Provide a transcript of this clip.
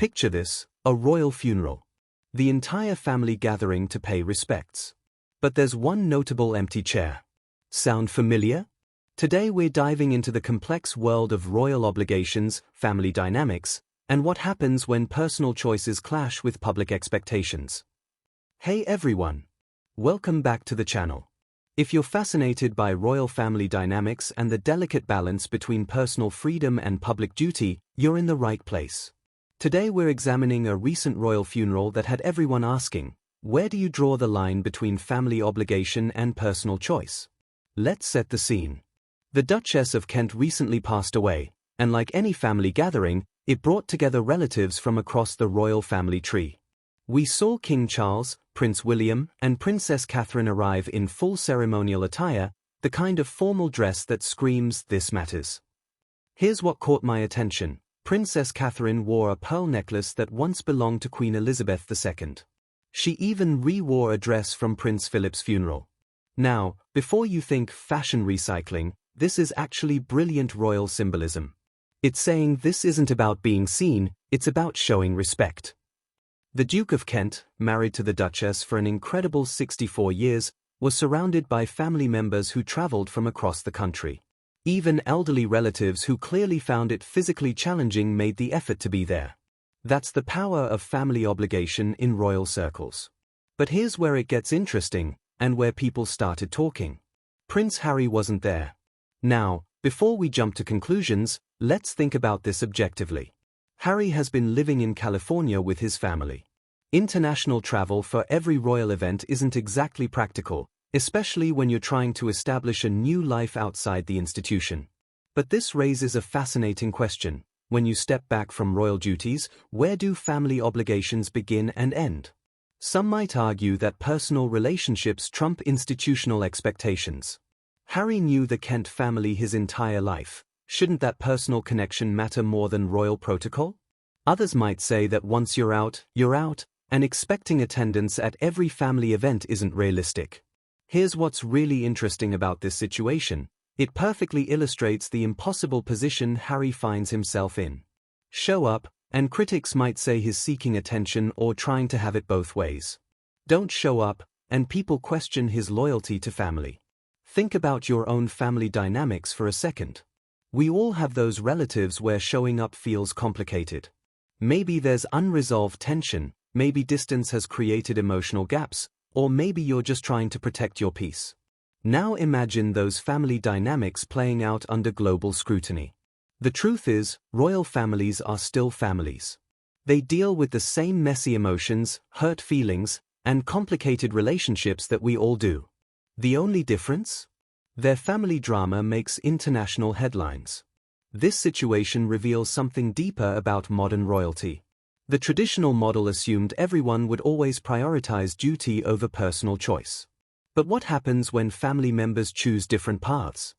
Picture this, a royal funeral. The entire family gathering to pay respects. But there's one notable empty chair. Sound familiar? Today we're diving into the complex world of royal obligations, family dynamics, and what happens when personal choices clash with public expectations. Hey everyone! Welcome back to the channel. If you're fascinated by royal family dynamics and the delicate balance between personal freedom and public duty, you're in the right place. Today we're examining a recent royal funeral that had everyone asking, where do you draw the line between family obligation and personal choice? Let's set the scene. The Duchess of Kent recently passed away, and like any family gathering, it brought together relatives from across the royal family tree. We saw King Charles, Prince William, and Princess Catherine arrive in full ceremonial attire, the kind of formal dress that screams, "This matters." Here's what caught my attention. Princess Catherine wore a pearl necklace that once belonged to Queen Elizabeth II. She even re-wore a dress from Prince Philip's funeral. Now, before you think fashion recycling, this is actually brilliant royal symbolism. It's saying this isn't about being seen, it's about showing respect. The Duke of Kent, married to the Duchess for an incredible 64 years, was surrounded by family members who traveled from across the country. Even elderly relatives who clearly found it physically challenging made the effort to be there. That's the power of family obligation in royal circles. But here's where it gets interesting, and where people started talking. Prince Harry wasn't there. Now, before we jump to conclusions, let's think about this objectively. Harry has been living in California with his family. International travel for every royal event isn't exactly practical, especially when you're trying to establish a new life outside the institution. But this raises a fascinating question. When you step back from royal duties, where do family obligations begin and end? Some might argue that personal relationships trump institutional expectations. Harry knew the Kent family his entire life. Shouldn't that personal connection matter more than royal protocol? Others might say that once you're out, and expecting attendance at every family event isn't realistic. Here's what's really interesting about this situation. It perfectly illustrates the impossible position Harry finds himself in. Show up, and critics might say he's seeking attention or trying to have it both ways. Don't show up, and people question his loyalty to family. Think about your own family dynamics for a second. We all have those relatives where showing up feels complicated. Maybe there's unresolved tension, maybe distance has created emotional gaps, or maybe you're just trying to protect your peace. Now imagine those family dynamics playing out under global scrutiny. The truth is, royal families are still families. They deal with the same messy emotions, hurt feelings, and complicated relationships that we all do. The only difference? Their family drama makes international headlines. This situation reveals something deeper about modern royalty. The traditional model assumed everyone would always prioritize duty over personal choice. But what happens when family members choose different paths?